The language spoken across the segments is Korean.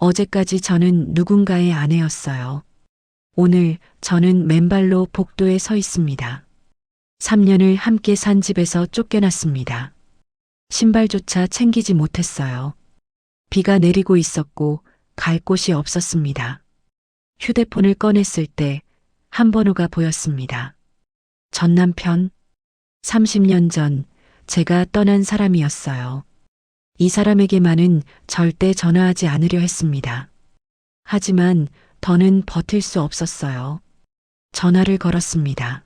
어제까지 저는 누군가의 아내였어요. 오늘 저는 맨발로 복도에 서 있습니다. 3년을 함께 산 집에서 쫓겨났습니다. 신발조차 챙기지 못했어요. 비가 내리고 있었고 갈 곳이 없었습니다. 휴대폰을 꺼냈을 때 한 번호가 보였습니다. 전 남편, 30년 전 제가 떠난 사람이었어요. 이 사람에게만은 절대 전화하지 않으려 했습니다. 하지만 더는 버틸 수 없었어요. 전화를 걸었습니다.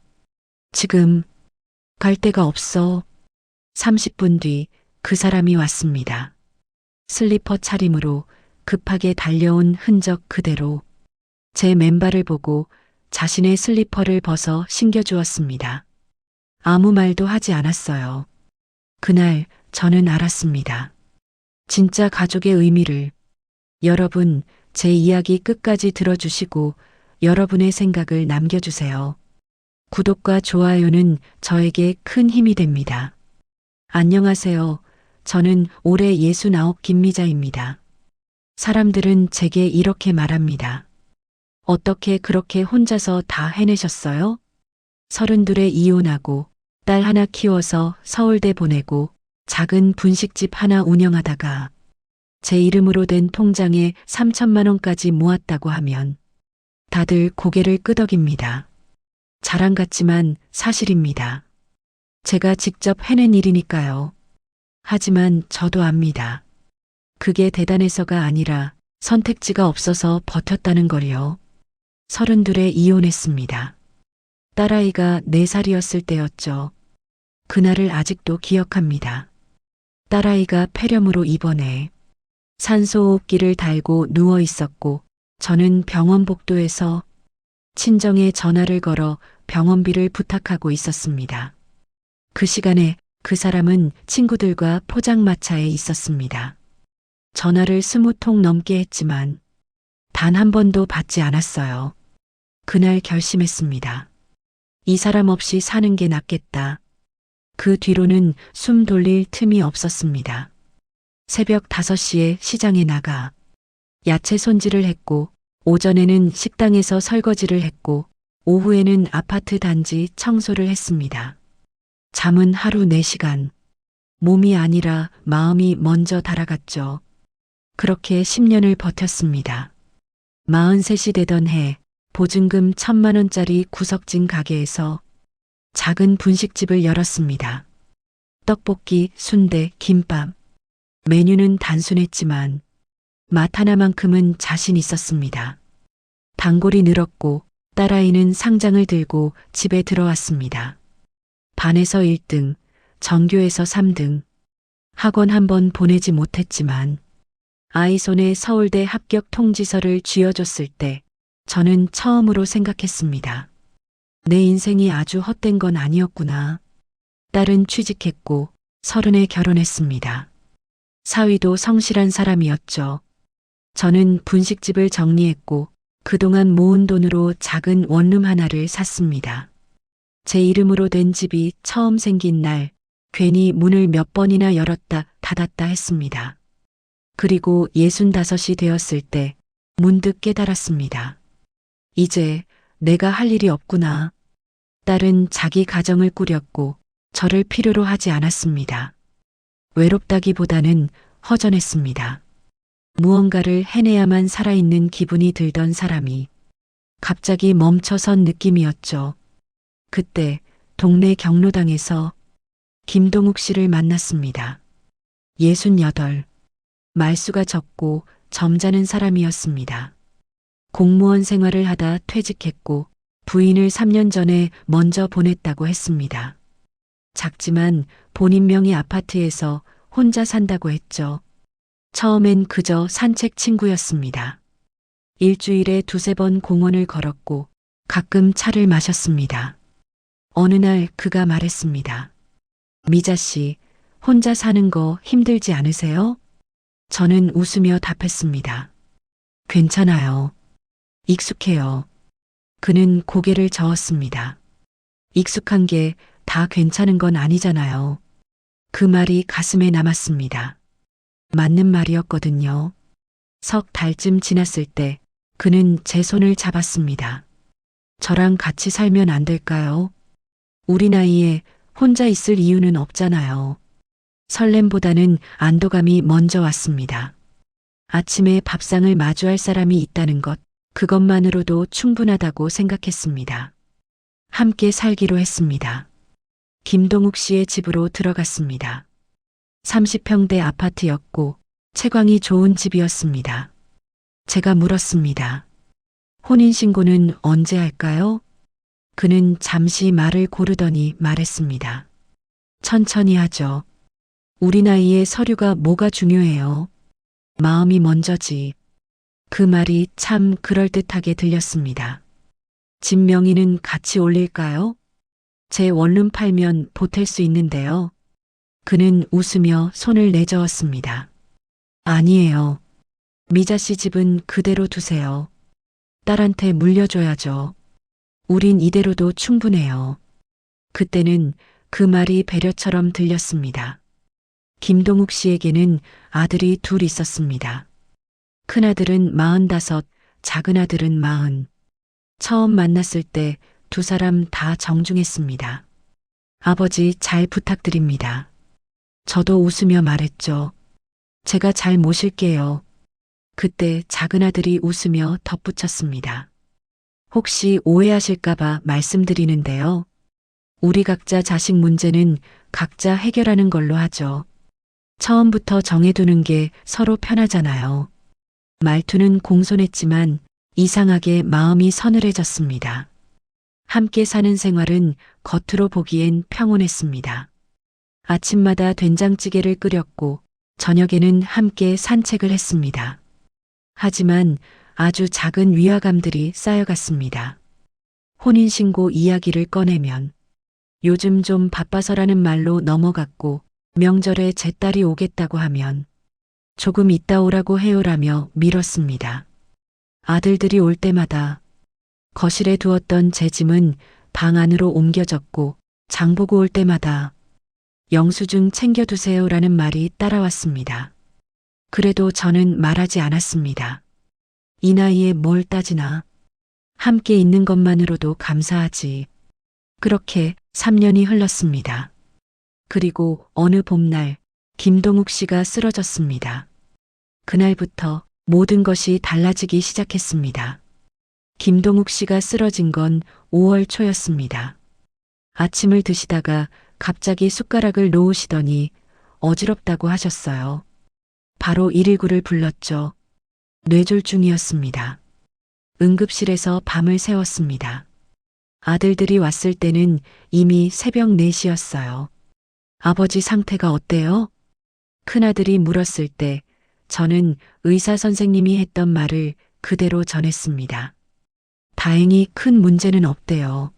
지금 갈 데가 없어. 30분 뒤 그 사람이 왔습니다. 슬리퍼 차림으로 급하게 달려온 흔적 그대로 제 맨발을 보고 자신의 슬리퍼를 벗어 신겨주었습니다. 아무 말도 하지 않았어요. 그날 저는 알았습니다. 진짜 가족의 의미를. 여러분, 제 이야기 끝까지 들어주시고 여러분의 생각을 남겨주세요. 구독과 좋아요는 저에게 큰 힘이 됩니다. 안녕하세요. 저는 올해 69 김미자입니다. 사람들은 제게 이렇게 말합니다. 어떻게 그렇게 혼자서 다 해내셨어요? 32에 이혼하고 딸 하나 키워서 서울대 보내고 작은 분식집 하나 운영하다가 제 이름으로 된 통장에 3천만 원까지 모았다고 하면 다들 고개를 끄덕입니다. 자랑 같지만 사실입니다. 제가 직접 해낸 일이니까요. 하지만 저도 압니다. 그게 대단해서가 아니라 선택지가 없어서 버텼다는 걸요. 32에 이혼했습니다. 딸아이가 4살이었을 때였죠. 그날을 아직도 기억합니다. 딸아이가 폐렴으로 입원해 산소호흡기를 달고 누워 있었고 저는 병원 복도에서 친정에 전화를 걸어 병원비를 부탁하고 있었습니다. 그 시간에 그 사람은 친구들과 포장마차에 있었습니다. 전화를 20통 넘게 했지만 단 한 번도 받지 않았어요. 그날 결심했습니다. 이 사람 없이 사는 게 낫겠다. 그 뒤로는 숨 돌릴 틈이 없었습니다. 새벽 5시에 시장에 나가 야채 손질을 했고 오전에는 식당에서 설거지를 했고 오후에는 아파트 단지 청소를 했습니다. 잠은 하루 4시간. 몸이 아니라 마음이 먼저 달아갔죠. 그렇게 10년을 버텼습니다. 43이 되던 해 보증금 1,000만 원짜리 구석진 가게에서 작은 분식집을 열었습니다. 떡볶이, 순대, 김밥. 메뉴는 단순했지만 맛 하나만큼은 자신 있었습니다. 단골이 늘었고 딸아이는 상장을 들고 집에 들어왔습니다. 반에서 1등, 전교에서 3등. 학원 한 번 보내지 못했지만 아이 손에 서울대 합격 통지서를 쥐어줬을 때 저는 처음으로 생각했습니다. 내 인생이 아주 헛된 건 아니었구나. 딸은 취직했고 30에 결혼했습니다. 사위도 성실한 사람이었죠. 저는 분식집을 정리했고 그동안 모은 돈으로 작은 원룸 하나를 샀습니다. 제 이름으로 된 집이 처음 생긴 날 괜히 문을 몇 번이나 열었다 닫았다 했습니다. 그리고 65이 되었을 때 문득 깨달았습니다. 이제 내가 할 일이 없구나. 딸은 자기 가정을 꾸렸고 저를 필요로 하지 않았습니다. 외롭다기보다는 허전했습니다. 무언가를 해내야만 살아있는 기분이 들던 사람이 갑자기 멈춰선 느낌이었죠. 그때 동네 경로당에서 김동욱 씨를 만났습니다. 68. 말수가 적고 점잖은 사람이었습니다. 공무원 생활을 하다 퇴직했고 부인을 3년 전에 먼저 보냈다고 했습니다. 작지만 본인 명의 아파트에서 혼자 산다고 했죠. 처음엔 그저 산책 친구였습니다. 일주일에 2~3번 공원을 걸었고 가끔 차를 마셨습니다. 어느 날 그가 말했습니다. 미자 씨, 혼자 사는 거 힘들지 않으세요? 저는 웃으며 답했습니다. 괜찮아요. 익숙해요. 그는 고개를 저었습니다. 익숙한 게 다 괜찮은 건 아니잖아요. 그 말이 가슴에 남았습니다. 맞는 말이었거든요. 석 달쯤 지났을 때 그는 제 손을 잡았습니다. 저랑 같이 살면 안 될까요? 우리 나이에 혼자 있을 이유는 없잖아요. 설렘보다는 안도감이 먼저 왔습니다. 아침에 밥상을 마주할 사람이 있다는 것, 그것만으로도 충분하다고 생각했습니다. 함께 살기로 했습니다. 김동욱 씨의 집으로 들어갔습니다. 30평대 아파트였고 채광이 좋은 집이었습니다. 제가 물었습니다. 혼인신고는 언제 할까요? 그는 잠시 말을 고르더니 말했습니다. 천천히 하죠. 우리 나이에 서류가 뭐가 중요해요. 마음이 먼저지. 그 말이 참 그럴듯하게 들렸습니다. 집 명의는 같이 올릴까요? 제 원룸 팔면 보탤 수 있는데요. 그는 웃으며 손을 내저었습니다. 아니에요. 미자 씨 집은 그대로 두세요. 딸한테 물려줘야죠. 우린 이대로도 충분해요. 그때는 그 말이 배려처럼 들렸습니다. 김동욱 씨에게는 아들이 둘 있었습니다. 큰아들은 45, 작은아들은 40. 처음 만났을 때 두 사람 다 정중했습니다. 아버지 잘 부탁드립니다. 저도 웃으며 말했죠. 제가 잘 모실게요. 그때 작은아들이 웃으며 덧붙였습니다. 혹시 오해하실까봐 말씀드리는데요. 우리 각자 자식 문제는 각자 해결하는 걸로 하죠. 처음부터 정해두는 게 서로 편하잖아요. 말투는 공손했지만 이상하게 마음이 서늘해졌습니다. 함께 사는 생활은 겉으로 보기엔 평온했습니다. 아침마다 된장찌개를 끓였고 저녁에는 함께 산책을 했습니다. 하지만 아주 작은 위화감들이 쌓여갔습니다. 혼인신고 이야기를 꺼내면 요즘 좀 바빠서라는 말로 넘어갔고 명절에 제 딸이 오겠다고 하면 조금 이따 오라고 해요라며 미뤘습니다. 아들들이 올 때마다 거실에 두었던 제 짐은 방 안으로 옮겨졌고 장보고 올 때마다 영수증 챙겨두세요라는 말이 따라왔습니다. 그래도 저는 말하지 않았습니다. 이 나이에 뭘 따지나. 함께 있는 것만으로도 감사하지. 그렇게 3년이 흘렀습니다. 그리고 어느 봄날 김동욱 씨가 쓰러졌습니다. 그날부터 모든 것이 달라지기 시작했습니다. 김동욱 씨가 쓰러진 건 5월 초였습니다. 아침을 드시다가 갑자기 숟가락을 놓으시더니 어지럽다고 하셨어요. 바로 119를 불렀죠. 뇌졸중이었습니다. 응급실에서 밤을 새웠습니다. 아들들이 왔을 때는 이미 새벽 4시였어요. 아버지 상태가 어때요? 큰아들이 물었을 때 저는 의사 선생님이 했던 말을 그대로 전했습니다. 다행히 큰 문제는 없대요.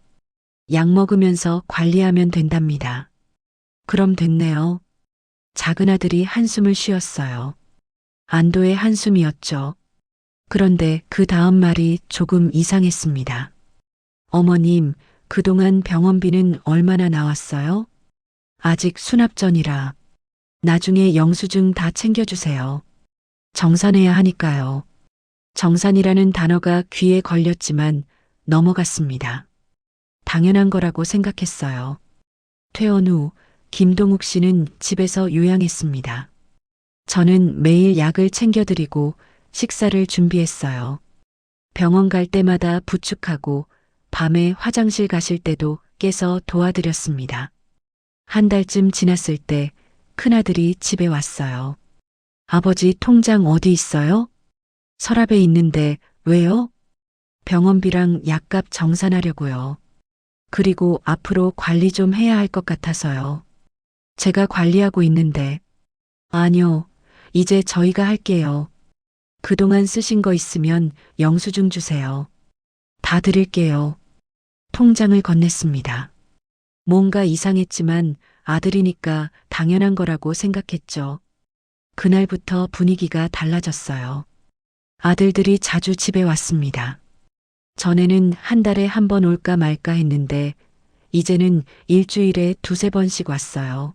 약 먹으면서 관리하면 된답니다. 그럼 됐네요. 작은아들이 한숨을 쉬었어요. 안도의 한숨이었죠. 그런데 그 다음 말이 조금 이상했습니다. 어머님, 그동안 병원비는 얼마나 나왔어요? 아직 수납 전이라. 나중에 영수증 다 챙겨주세요. 정산해야 하니까요. 정산이라는 단어가 귀에 걸렸지만 넘어갔습니다. 당연한 거라고 생각했어요. 퇴원 후 김동욱 씨는 집에서 요양했습니다. 저는 매일 약을 챙겨드리고 식사를 준비했어요. 병원 갈 때마다 부축하고 밤에 화장실 가실 때도 깨서 도와드렸습니다. 한 달쯤 지났을 때 큰아들이 집에 왔어요. 아버지 통장 어디 있어요? 서랍에 있는데 왜요? 병원비랑 약값 정산하려고요. 그리고 앞으로 관리 좀 해야 할 것 같아서요. 제가 관리하고 있는데. 아니요, 이제 저희가 할게요. 그동안 쓰신 거 있으면 영수증 주세요. 다 드릴게요. 통장을 건넸습니다. 뭔가 이상했지만 아들이니까 당연한 거라고 생각했죠. 그날부터 분위기가 달라졌어요. 아들들이 자주 집에 왔습니다. 전에는 한 달에 한 번 올까 말까 했는데 이제는 일주일에 2~3번씩 왔어요.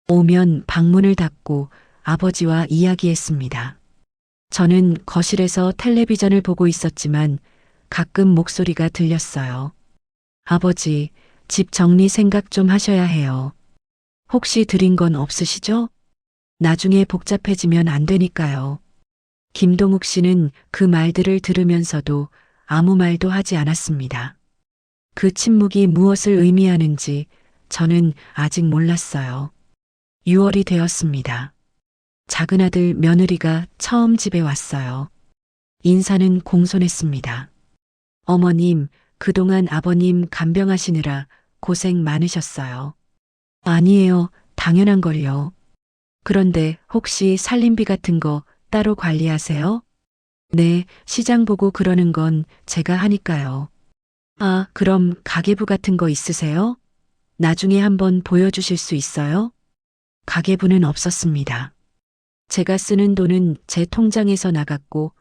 오면 방문을 닫고 아버지와 이야기했습니다. 저는 거실에서 텔레비전을 보고 있었지만 가끔 목소리가 들렸어요. 아버지, 집 정리 생각 좀 하셔야 해요. 혹시 드린 건 없으시죠? 나중에 복잡해지면 안 되니까요. 김동욱 씨는 그 말들을 들으면서도 아무 말도 하지 않았습니다. 그 침묵이 무엇을 의미하는지 저는 아직 몰랐어요. 6월이 되었습니다. 작은 아들 며느리가 처음 집에 왔어요. 인사는 공손했습니다. 어머님, 그동안 아버님 간병하시느라 고생 많으셨어요. 아니에요, 당연한 걸요. 그런데 혹시 살림비 같은 거 따로 관리하세요? 네, 시장 보고 그러는 건 제가 하니까요. 아, 그럼 가계부 같은 거 있으세요? 나중에 한번 보여주실 수 있어요? 가계부는 없었습니다. 제가 쓰는 돈은 제 통장에서 나갔고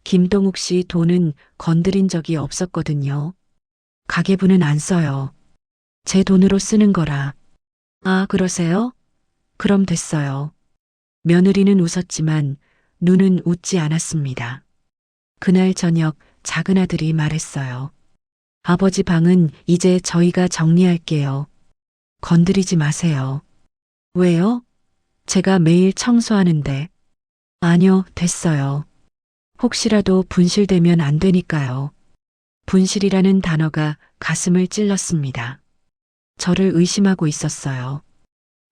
김동욱 씨 돈은 건드린 적이 없었거든요. 가계부는 안 써요. 제 돈으로 쓰는 거라. 아, 그러세요? 그럼 됐어요. 며느리는 웃었지만 눈은 웃지 않았습니다. 그날 저녁 작은 아들이 말했어요. 아버지 방은 이제 저희가 정리할게요. 건드리지 마세요. 왜요? 제가 매일 청소하는데. 아니요, 됐어요. 혹시라도 분실되면 안 되니까요. 분실이라는 단어가 가슴을 찔렀습니다. 저를 의심하고 있었어요.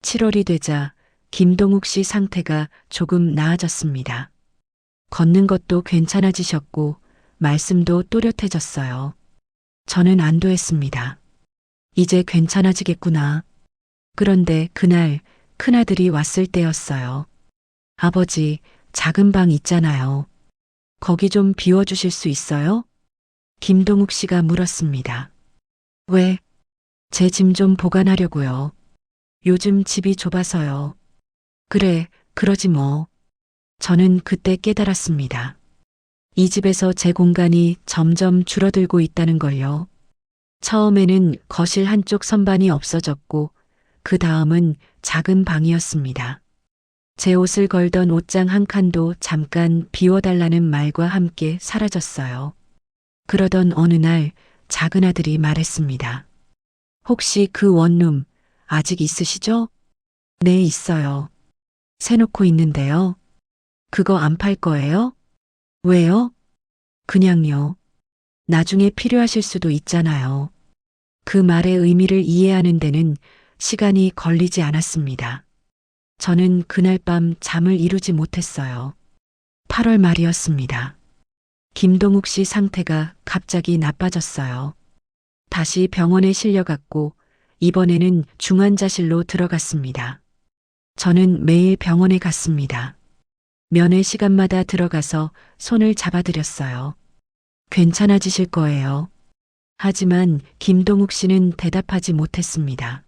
7월이 되자 김동욱 씨 상태가 조금 나아졌습니다. 걷는 것도 괜찮아지셨고 말씀도 또렷해졌어요. 저는 안도했습니다. 이제 괜찮아지겠구나. 그런데 그날 큰아들이 왔을 때였어요. 아버지, 작은 방 있잖아요. 거기 좀 비워주실 수 있어요? 김동욱 씨가 물었습니다. 왜? 제 짐 좀 보관하려고요. 요즘 집이 좁아서요. 그래, 그러지 뭐. 저는 그때 깨달았습니다. 이 집에서 제 공간이 점점 줄어들고 있다는 걸요. 처음에는 거실 한쪽 선반이 없어졌고, 그 다음은 작은 방이었습니다. 제 옷을 걸던 옷장 한 칸도 잠깐 비워달라는 말과 함께 사라졌어요. 그러던 어느 날 작은 아들이 말했습니다. 혹시 그 원룸 아직 있으시죠? 네, 있어요. 세놓고 있는데요. 그거 안 팔 거예요? 왜요? 그냥요. 나중에 필요하실 수도 있잖아요. 그 말의 의미를 이해하는 데는 시간이 걸리지 않았습니다. 저는 그날 밤 잠을 이루지 못했어요. 8월 말이었습니다. 김동욱 씨 상태가 갑자기 나빠졌어요. 다시 병원에 실려갔고 이번에는 중환자실로 들어갔습니다. 저는 매일 병원에 갔습니다. 면회 시간마다 들어가서 손을 잡아드렸어요. 괜찮아지실 거예요. 하지만 김동욱 씨는 대답하지 못했습니다.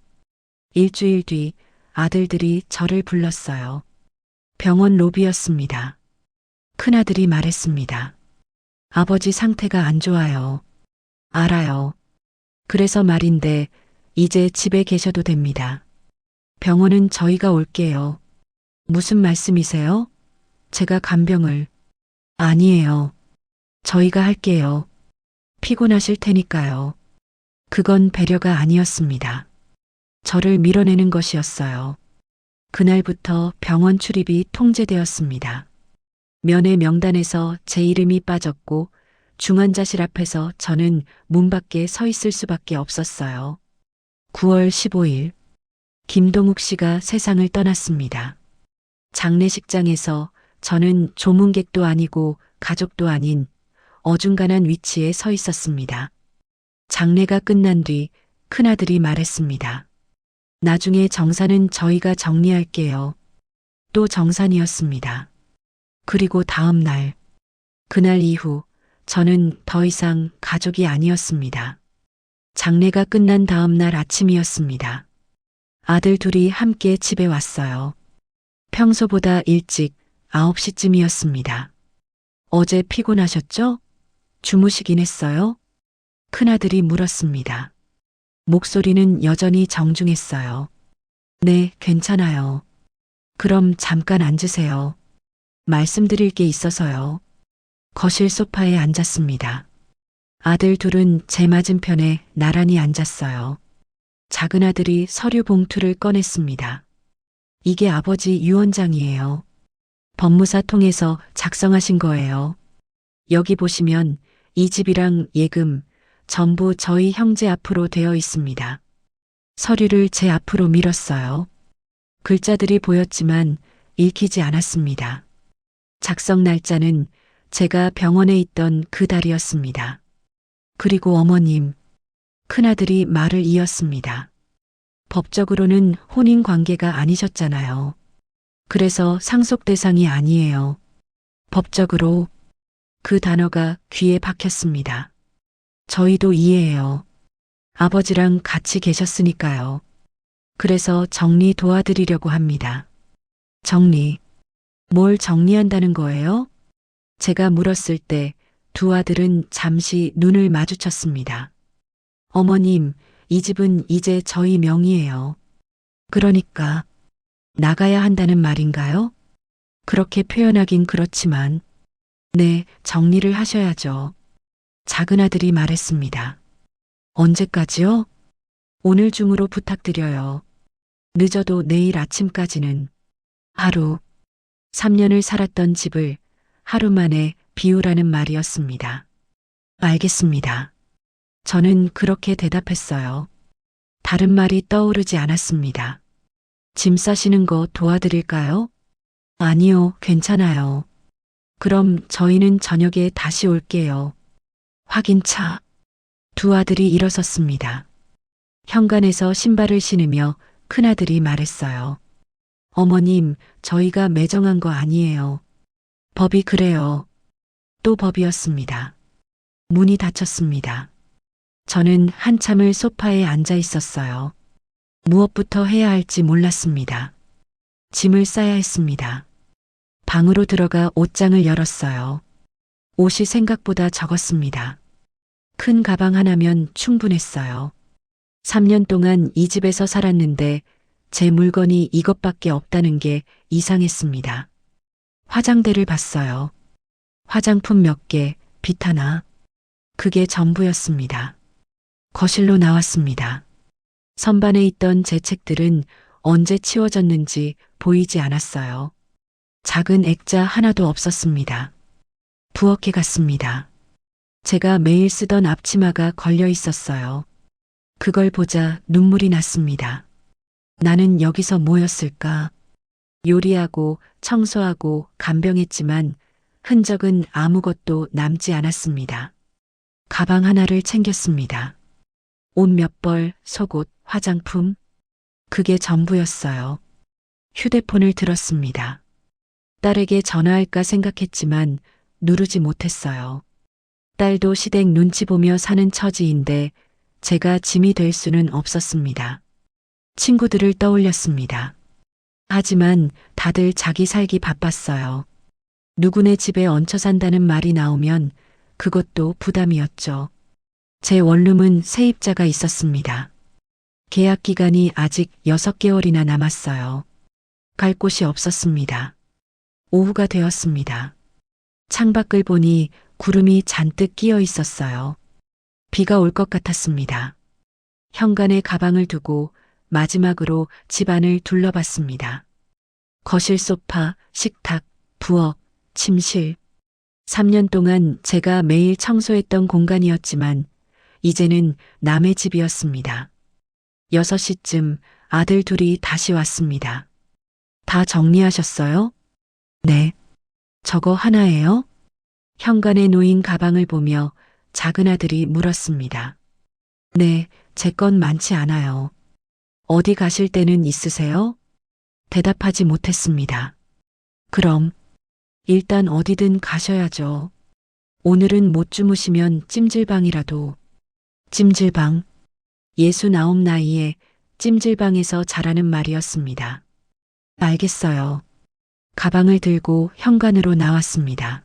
일주일 뒤 아들들이 저를 불렀어요. 병원 로비였습니다. 큰아들이 말했습니다. 아버지 상태가 안 좋아요. 알아요. 그래서 말인데 이제 집에 계셔도 됩니다. 병원은 저희가 올게요. 무슨 말씀이세요? 제가 간병을. 아니에요. 저희가 할게요. 피곤하실 테니까요. 그건 배려가 아니었습니다. 저를 밀어내는 것이었어요. 그날부터 병원 출입이 통제되었습니다. 면회 명단에서 제 이름이 빠졌고 중환자실 앞에서 저는 문 밖에 서 있을 수밖에 없었어요. 9월 15일 김동욱 씨가 세상을 떠났습니다. 장례식장에서 저는 조문객도 아니고 가족도 아닌 어중간한 위치에 서 있었습니다. 장례가 끝난 뒤 큰아들이 말했습니다. 나중에 정산은 저희가 정리할게요. 또 정산이었습니다. 그리고 다음 날, 그날 이후 저는 더 이상 가족이 아니었습니다. 장례가 끝난 다음 날 아침이었습니다. 아들 둘이 함께 집에 왔어요. 평소보다 일찍 9시쯤이었습니다. 어제 피곤하셨죠? 주무시긴 했어요? 큰아들이 물었습니다. 목소리는 여전히 정중했어요. 네, 괜찮아요. 그럼 잠깐 앉으세요. 말씀드릴 게 있어서요. 거실 소파에 앉았습니다. 아들 둘은 제 맞은편에 나란히 앉았어요. 작은 아들이 서류 봉투를 꺼냈습니다. 이게 아버지 유언장이에요. 법무사 통해서 작성하신 거예요. 여기 보시면 이 집이랑 예금 전부 저희 형제 앞으로 되어 있습니다. 서류를 제 앞으로 밀었어요. 글자들이 보였지만 읽히지 않았습니다. 작성 날짜는 제가 병원에 있던 그 달이었습니다. 그리고 어머님, 큰아들이 말을 이었습니다. 법적으로는 혼인 관계가 아니셨잖아요. 그래서 상속 대상이 아니에요. 법적으로 그 단어가 귀에 박혔습니다. 저희도 이해해요. 아버지랑 같이 계셨으니까요. 그래서 정리 도와드리려고 합니다. 정리. 뭘 정리한다는 거예요? 제가 물었을 때 두 아들은 잠시 눈을 마주쳤습니다. 어머님, 이 집은 이제 저희 명의예요. 그러니까 나가야 한다는 말인가요? 그렇게 표현하긴 그렇지만 네, 정리를 하셔야죠. 작은 아들이 말했습니다. 언제까지요? 오늘 중으로 부탁드려요. 늦어도 내일 아침까지는. 하루. 3년을 살았던 집을 하루 만에 비우라는 말이었습니다. 알겠습니다. 저는 그렇게 대답했어요. 다른 말이 떠오르지 않았습니다. 짐 싸시는 거 도와드릴까요? 아니요, 괜찮아요. 그럼 저희는 저녁에 다시 올게요. 확인차. 두 아들이 일어섰습니다. 현관에서 신발을 신으며 큰아들이 말했어요. 어머님, 저희가 매정한 거 아니에요. 법이 그래요. 또 법이었습니다. 문이 닫혔습니다. 저는 한참을 소파에 앉아 있었어요. 무엇부터 해야 할지 몰랐습니다. 짐을 싸야 했습니다. 방으로 들어가 옷장을 열었어요. 옷이 생각보다 적었습니다. 큰 가방 하나면 충분했어요. 3년 동안 이 집에서 살았는데 제 물건이 이것밖에 없다는 게 이상했습니다. 화장대를 봤어요. 화장품 몇 개, 빛 하나. 그게 전부였습니다. 거실로 나왔습니다. 선반에 있던 제 책들은 언제 치워졌는지 보이지 않았어요. 작은 액자 하나도 없었습니다. 부엌에 갔습니다. 제가 매일 쓰던 앞치마가 걸려 있었어요. 그걸 보자 눈물이 났습니다. 나는 여기서 뭐였을까? 요리하고 청소하고 간병했지만 흔적은 아무것도 남지 않았습니다. 가방 하나를 챙겼습니다. 옷 몇 벌, 속옷, 화장품. 그게 전부였어요. 휴대폰을 들었습니다. 딸에게 전화할까 생각했지만 누르지 못했어요. 딸도 시댁 눈치 보며 사는 처지인데 제가 짐이 될 수는 없었습니다. 친구들을 떠올렸습니다. 하지만 다들 자기 살기 바빴어요. 누구네 집에 얹혀 산다는 말이 나오면 그것도 부담이었죠. 제 원룸은 세입자가 있었습니다. 계약 기간이 아직 6개월이나 남았어요. 갈 곳이 없었습니다. 오후가 되었습니다. 창밖을 보니 구름이 잔뜩 끼어 있었어요. 비가 올 것 같았습니다. 현관에 가방을 두고 마지막으로 집안을 둘러봤습니다. 거실 소파, 식탁, 부엌, 침실. 3년 동안 제가 매일 청소했던 공간이었지만 이제는 남의 집이었습니다. 6시쯤 아들 둘이 다시 왔습니다. 다 정리하셨어요? 네. 저거 하나예요? 현관에 놓인 가방을 보며 작은 아들이 물었습니다. 네, 제 건 많지 않아요. 어디 가실 때는 있으세요? 대답하지 못했습니다. 그럼 일단 어디든 가셔야죠. 오늘은 못 주무시면 찜질방이라도. 찜질방. 69 나이에 찜질방에서 자라는 말이었습니다. 알겠어요. 가방을 들고 현관으로 나왔습니다.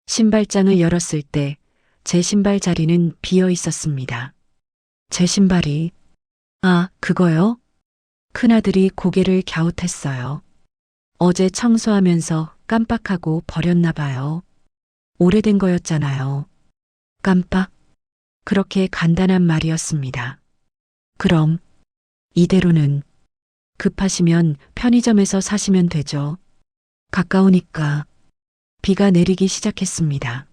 신발장을 열었을 때 제 신발 자리는 비어 있었습니다. 제 신발이. 아, 그거요? 큰아들이 고개를 갸웃했어요. 어제 청소하면서 깜빡하고 버렸나 봐요. 오래된 거였잖아요. 깜빡? 그렇게 간단한 말이었습니다. 그럼 이대로는 급하시면 편의점에서 사시면 되죠. 가까우니까. 비가 내리기 시작했습니다.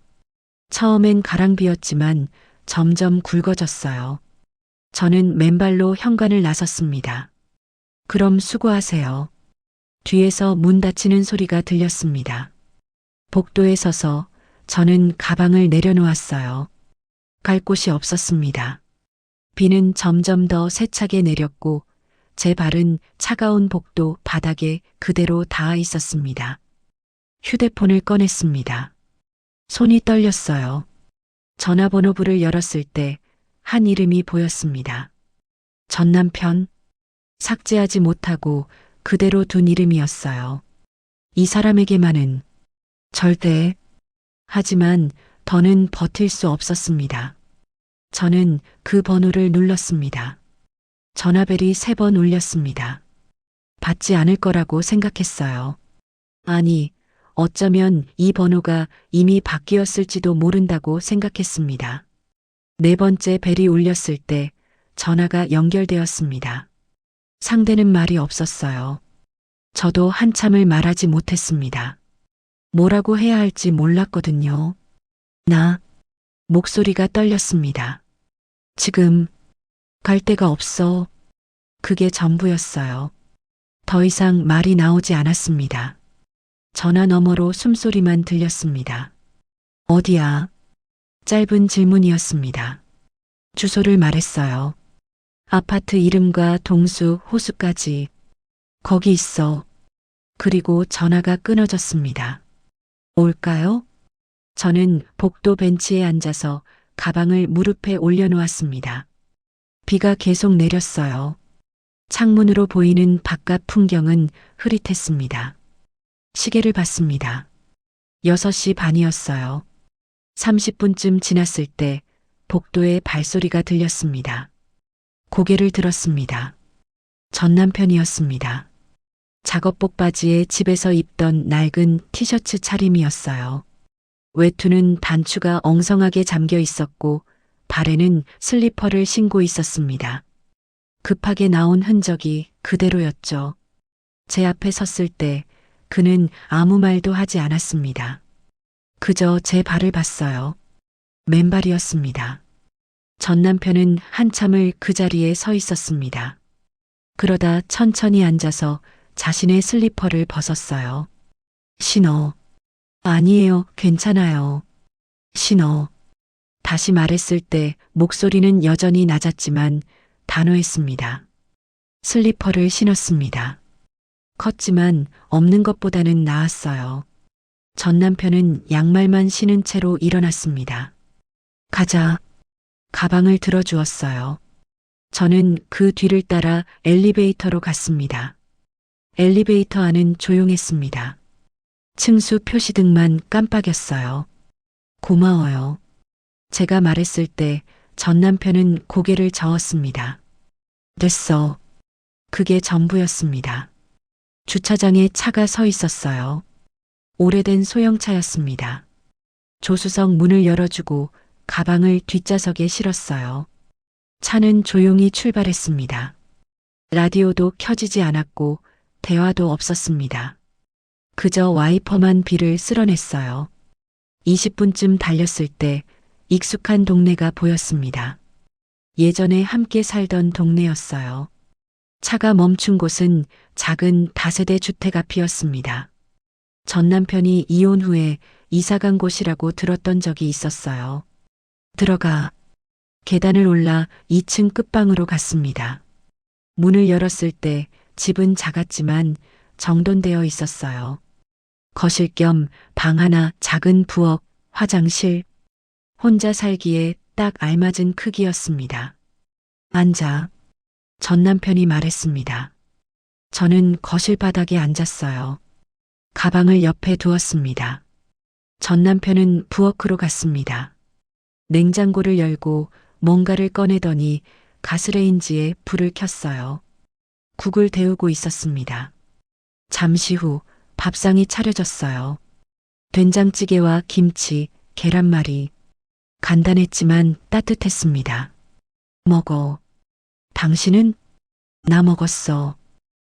처음엔 가랑비였지만 점점 굵어졌어요. 저는 맨발로 현관을 나섰습니다. 그럼 수고하세요. 뒤에서 문 닫히는 소리가 들렸습니다. 복도에 서서 저는 가방을 내려놓았어요. 갈 곳이 없었습니다. 비는 점점 더 세차게 내렸고 제 발은 차가운 복도 바닥에 그대로 닿아 있었습니다. 휴대폰을 꺼냈습니다. 손이 떨렸어요. 전화번호부를 열었을 때 한 이름이 보였습니다. 전 남편. 삭제하지 못하고 그대로 둔 이름이었어요. 이 사람에게만은 절대. 하지만 더는 버틸 수 없었습니다. 저는 그 번호를 눌렀습니다. 전화벨이 3번 울렸습니다. 받지 않을 거라고 생각했어요. 아니, 어쩌면 이 번호가 이미 바뀌었을지도 모른다고 생각했습니다. 4번째 벨이 울렸을 때 전화가 연결되었습니다. 상대는 말이 없었어요. 저도 한참을 말하지 못했습니다. 뭐라고 해야 할지 몰랐거든요. 목소리가 떨렸습니다. 지금 갈 데가 없어. 그게 전부였어요. 더 이상 말이 나오지 않았습니다. 전화 너머로 숨소리만 들렸습니다. 어디야? 짧은 질문이었습니다. 주소를 말했어요. 아파트 이름과 동수, 호수까지. 거기 있어. 그리고 전화가 끊어졌습니다. 올까요? 저는 복도 벤치에 앉아서 가방을 무릎에 올려놓았습니다. 비가 계속 내렸어요. 창문으로 보이는 바깥 풍경은 흐릿했습니다. 시계를 봤습니다. 6시 반이었어요. 30분쯤 지났을 때 복도에 발소리가 들렸습니다. 고개를 들었습니다. 전 남편이었습니다. 작업복 바지에 집에서 입던 낡은 티셔츠 차림이었어요. 외투는 단추가 엉성하게 잠겨 있었고 발에는 슬리퍼를 신고 있었습니다. 급하게 나온 흔적이 그대로였죠. 제 앞에 섰을 때 그는 아무 말도 하지 않았습니다. 그저 제 발을 봤어요. 맨발이었습니다. 전 남편은 한참을 그 자리에 서 있었습니다. 그러다 천천히 앉아서 자신의 슬리퍼를 벗었어요. 신어. 아니에요, 괜찮아요. 신어. 다시 말했을 때 목소리는 여전히 낮았지만 단호했습니다. 슬리퍼를 신었습니다. 컸지만 없는 것보다는 나았어요. 전 남편은 양말만 신은 채로 일어났습니다. 가자. 가방을 들어주었어요. 저는 그 뒤를 따라 엘리베이터로 갔습니다. 엘리베이터 안은 조용했습니다. 층수 표시등만 깜빡였어요. 고마워요. 제가 말했을 때 전 남편은 고개를 저었습니다. 됐어. 그게 전부였습니다. 주차장에 차가 서 있었어요. 오래된 소형차였습니다. 조수석 문을 열어주고 가방을 뒷좌석에 실었어요. 차는 조용히 출발했습니다. 라디오도 켜지지 않았고 대화도 없었습니다. 그저 와이퍼만 비를 쓸어냈어요. 20분쯤 달렸을 때 익숙한 동네가 보였습니다. 예전에 함께 살던 동네였어요. 차가 멈춘 곳은 작은 다세대 주택 앞이었습니다. 전 남편이 이혼 후에 이사간 곳이라고 들었던 적이 있었어요. 들어가. 계단을 올라 2층 끝방으로 갔습니다. 문을 열었을 때 집은 작았지만 정돈되어 있었어요. 거실 겸 방 하나, 작은 부엌, 화장실. 혼자 살기에 딱 알맞은 크기였습니다. 앉아. 전 남편이 말했습니다. 저는 거실 바닥에 앉았어요. 가방을 옆에 두었습니다. 전 남편은 부엌으로 갔습니다. 냉장고를 열고 뭔가를 꺼내더니 가스레인지에 불을 켰어요. 국을 데우고 있었습니다. 잠시 후 밥상이 차려졌어요. 된장찌개와 김치, 계란말이. 간단했지만 따뜻했습니다. 먹어. 당신은? 나 먹었어.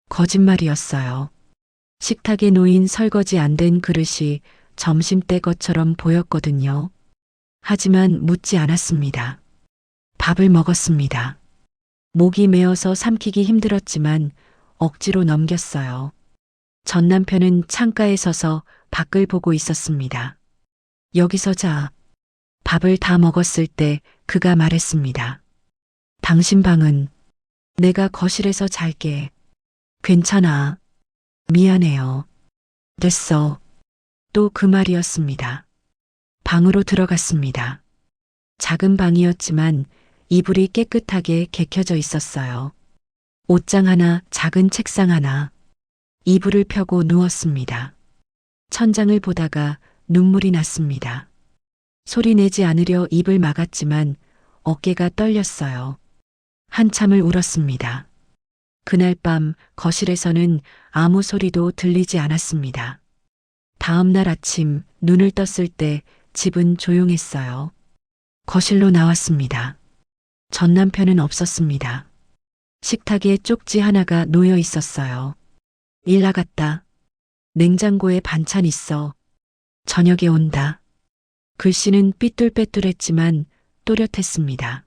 거짓말이었어요. 식탁에 놓인 설거지 안 된 그릇이 점심때 것처럼 보였거든요. 하지만 묻지 않았습니다. 밥을 먹었습니다. 목이 메어서 삼키기 힘들었지만 억지로 넘겼어요. 전 남편은 창가에 서서 밖을 보고 있었습니다. 여기서 자. 밥을 다 먹었을 때 그가 말했습니다. 당신 방은? 내가 거실에서 잘게. 괜찮아. 미안해요. 됐어. 또 그 말이었습니다. 방으로 들어갔습니다. 작은 방이었지만 이불이 깨끗하게 개켜져 있었어요. 옷장 하나, 작은 책상 하나. 이불을 펴고 누웠습니다. 천장을 보다가 눈물이 났습니다. 소리 내지 않으려 입을 막았지만 어깨가 떨렸어요. 한참을 울었습니다. 그날 밤 거실에서는 아무 소리도 들리지 않았습니다. 다음 날 아침 눈을 떴을 때 집은 조용했어요. 거실로 나왔습니다. 전 남편은 없었습니다. 식탁에 쪽지 하나가 놓여 있었어요. 일 나갔다. 냉장고에 반찬 있어. 저녁에 온다. 글씨는 삐뚤빼뚤했지만 또렷했습니다.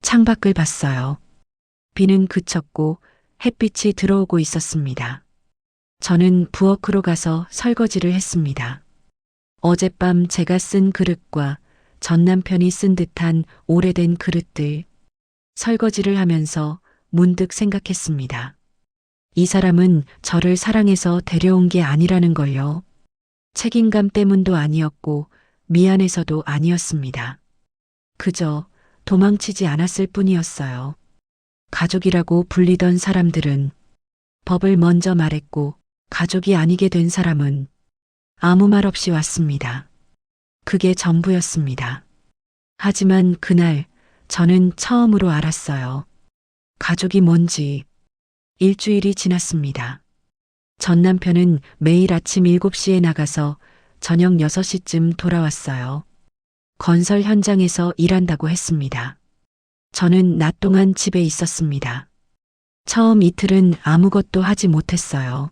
창밖을 봤어요. 비는 그쳤고 햇빛이 들어오고 있었습니다. 저는 부엌으로 가서 설거지를 했습니다. 어젯밤 제가 쓴 그릇과 전 남편이 쓴 듯한 오래된 그릇들. 설거지를 하면서 문득 생각했습니다. 이 사람은 저를 사랑해서 데려온 게 아니라는 걸요. 책임감 때문도 아니었고 미안해서도 아니었습니다. 그저 도망치지 않았을 뿐이었어요. 가족이라고 불리던 사람들은 법을 먼저 말했고 가족이 아니게 된 사람은 아무 말 없이 왔습니다. 그게 전부였습니다. 하지만 그날 저는 처음으로 알았어요. 가족이 뭔지. 일주일이 지났습니다. 전 남편은 매일 아침 7시에 나가서 저녁 6시쯤 돌아왔어요. 건설 현장에서 일한다고 했습니다. 저는 낮 동안 집에 있었습니다. 처음 이틀은 아무것도 하지 못했어요.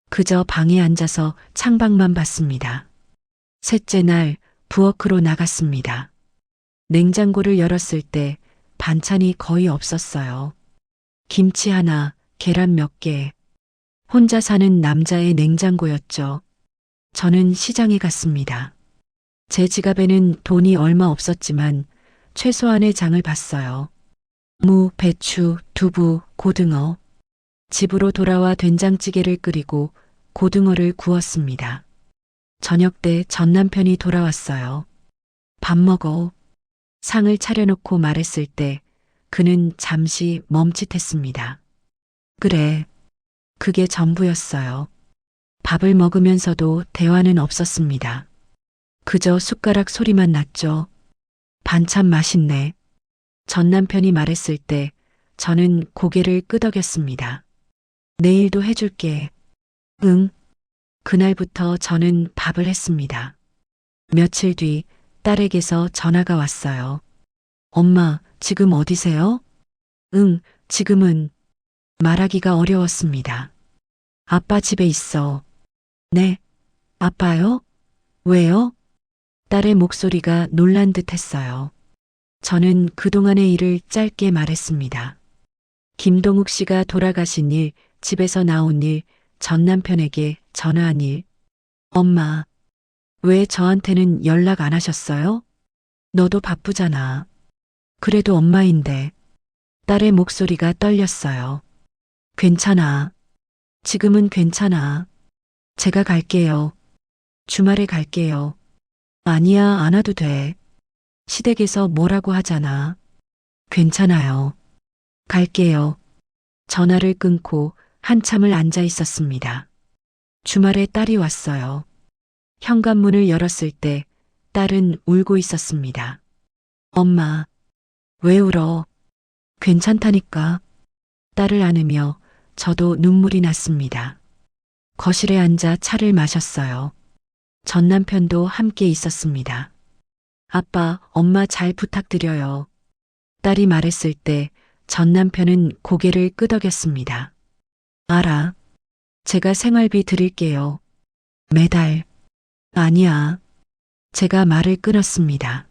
그저 방에 앉아서 창밖만 봤습니다. 셋째 날 부엌으로 나갔습니다. 냉장고를 열었을 때 반찬이 거의 없었어요. 김치 하나, 계란 몇 개. 혼자 사는 남자의 냉장고였죠. 저는 시장에 갔습니다. 제 지갑에는 돈이 얼마 없었지만 최소한의 장을 봤어요. 무, 배추, 두부, 고등어. 집으로 돌아와 된장찌개를 끓이고 고등어를 구웠습니다. 저녁 때 전 남편이 돌아왔어요. 밥 먹어. 상을 차려놓고 말했을 때 그는 잠시 멈칫했습니다. 그래. 그게 전부였어요. 밥을 먹으면서도 대화는 없었습니다. 그저 숟가락 소리만 났죠. 반찬 맛있네. 전 남편이 말했을 때 저는 고개를 끄덕였습니다. 내일도 해줄게. 응. 그날부터 저는 밥을 했습니다. 며칠 뒤 딸에게서 전화가 왔어요. 엄마, 지금 어디세요? 응, 지금은 말하기가 어려웠습니다. 아빠 집에 있어. 네, 아빠요? 왜요? 딸의 목소리가 놀란 듯 했어요. 저는 그동안의 일을 짧게 말했습니다. 김동욱 씨가 돌아가신 일, 집에서 나온 일, 전 남편에게 전화한 일. 엄마, 왜 저한테는 연락 안 하셨어요? 너도 바쁘잖아. 그래도 엄마인데. 딸의 목소리가 떨렸어요. 괜찮아. 지금은 괜찮아. 제가 갈게요. 주말에 갈게요. 아니야, 안 와도 돼. 시댁에서 뭐라고 하잖아. 괜찮아요. 갈게요. 전화를 끊고 한참을 앉아 있었습니다. 주말에 딸이 왔어요. 현관문을 열었을 때 딸은 울고 있었습니다. 엄마, 왜 울어? 괜찮다니까. 딸을 안으며 저도 눈물이 났습니다. 거실에 앉아 차를 마셨어요. 전 남편도 함께 있었습니다. 아빠, 엄마 잘 부탁드려요. 딸이 말했을 때 전 남편은 고개를 끄덕였습니다. 알아. 제가 생활비 드릴게요. 매달. 아니야. 제가 말을 끊었습니다.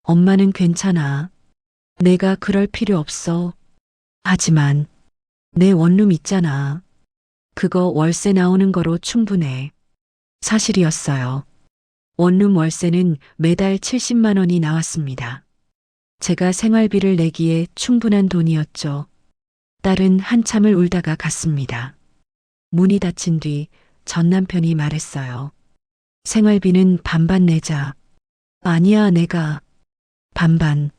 엄마는 괜찮아. 내가 그럴 필요 없어. 하지만 내 원룸 있잖아. 그거 월세 나오는 거로 충분해. 사실이었어요. 원룸 월세는 매달 70만 원이 나왔습니다. 제가 생활비를 내기에 충분한 돈이었죠. 딸은 한참을 울다가 갔습니다. 문이 닫힌 뒤 전 남편이 말했어요. 생활비는 반반 내자. 아니야, 내가. 반반.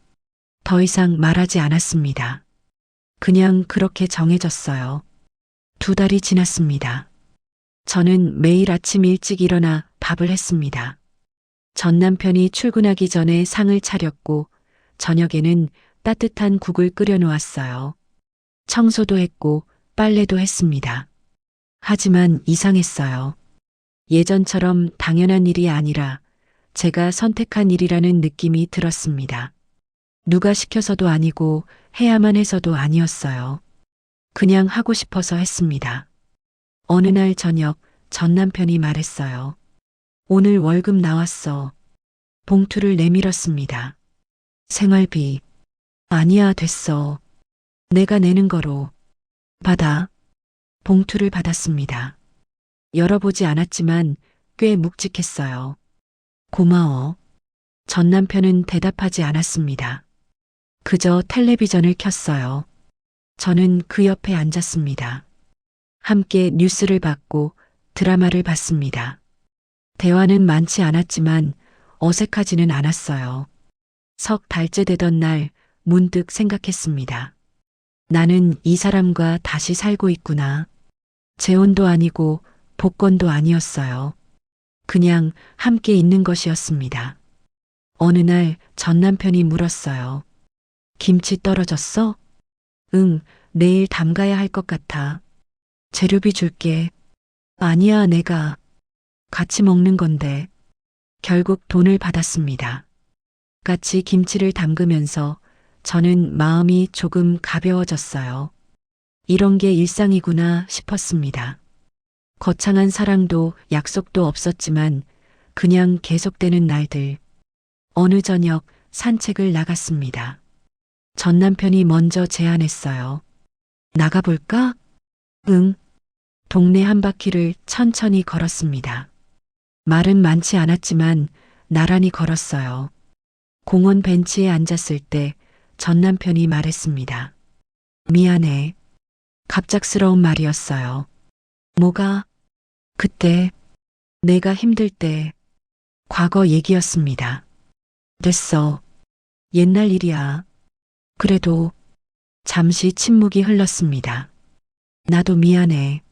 더 이상 말하지 않았습니다. 그냥 그렇게 정해졌어요. 2달이 지났습니다. 저는 매일 아침 일찍 일어나 밥을 했습니다. 전 남편이 출근하기 전에 상을 차렸고 저녁에는 따뜻한 국을 끓여 놓았어요. 청소도 했고 빨래도 했습니다. 하지만 이상했어요. 예전처럼 당연한 일이 아니라 제가 선택한 일이라는 느낌이 들었습니다. 누가 시켜서도 아니고 해야만 해서도 아니었어요. 그냥 하고 싶어서 했습니다. 어느 날 저녁 전 남편이 말했어요. 오늘 월급 나왔어. 봉투를 내밀었습니다. 생활비. 아니야, 됐어. 내가 내는 거로. 받아. 봉투를 받았습니다. 열어보지 않았지만 꽤 묵직했어요. 고마워. 전 남편은 대답하지 않았습니다. 그저 텔레비전을 켰어요. 저는 그 옆에 앉았습니다. 함께 뉴스를 봤고 드라마를 봤습니다. 대화는 많지 않았지만 어색하지는 않았어요. 석 달째 되던 날 문득 생각했습니다. 나는 이 사람과 다시 살고 있구나. 재혼도 아니고 복권도 아니었어요. 그냥 함께 있는 것이었습니다. 어느 날 전 남편이 물었어요. 김치 떨어졌어? 응, 내일 담가야 할 것 같아. 재료비 줄게. 아니야, 내가. 같이 먹는 건데. 결국 돈을 받았습니다. 같이 김치를 담그면서 저는 마음이 조금 가벼워졌어요. 이런 게 일상이구나 싶었습니다. 거창한 사랑도 약속도 없었지만 그냥 계속되는 날들. 어느 저녁 산책을 나갔습니다. 전 남편이 먼저 제안했어요. 나가볼까? 응. 동네 한 바퀴를 천천히 걸었습니다. 말은 많지 않았지만 나란히 걸었어요. 공원 벤치에 앉았을 때 전 남편이 말했습니다. 미안해. 갑작스러운 말이었어요. 뭐가? 그때 내가 힘들 때 과거 얘기였습니다. 됐어. 옛날 일이야. 그래도 잠시 침묵이 흘렀습니다. 나도 미안해.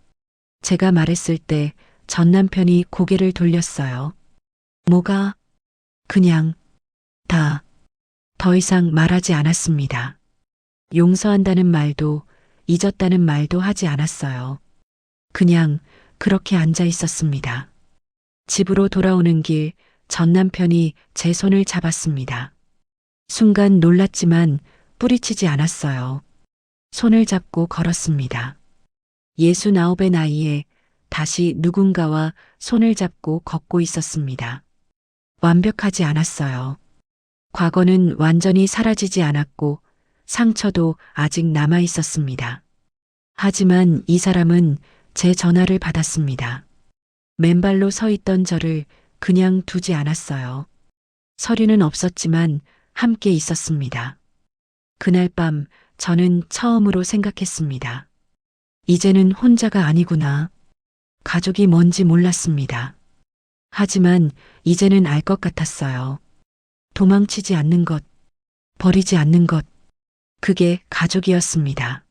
제가 말했을 때 전 남편이 고개를 돌렸어요. 뭐가? 그냥 다. 더 이상 말하지 않았습니다. 용서한다는 말도 잊었다는 말도 하지 않았어요. 그냥 그렇게 앉아 있었습니다. 집으로 돌아오는 길 전 남편이 제 손을 잡았습니다. 순간 놀랐지만 뿌리치지 않았어요. 손을 잡고 걸었습니다. 69의 나이에 다시 누군가와 손을 잡고 걷고 있었습니다. 완벽하지 않았어요. 과거는 완전히 사라지지 않았고 상처도 아직 남아 있었습니다. 하지만 이 사람은 제 전화를 받았습니다. 맨발로 서 있던 저를 그냥 두지 않았어요. 서류는 없었지만 함께 있었습니다. 그날 밤 저는 처음으로 생각했습니다. 이제는 혼자가 아니구나. 가족이 뭔지 몰랐습니다. 하지만 이제는 알 것 같았어요. 도망치지 않는 것, 버리지 않는 것, 그게 가족이었습니다.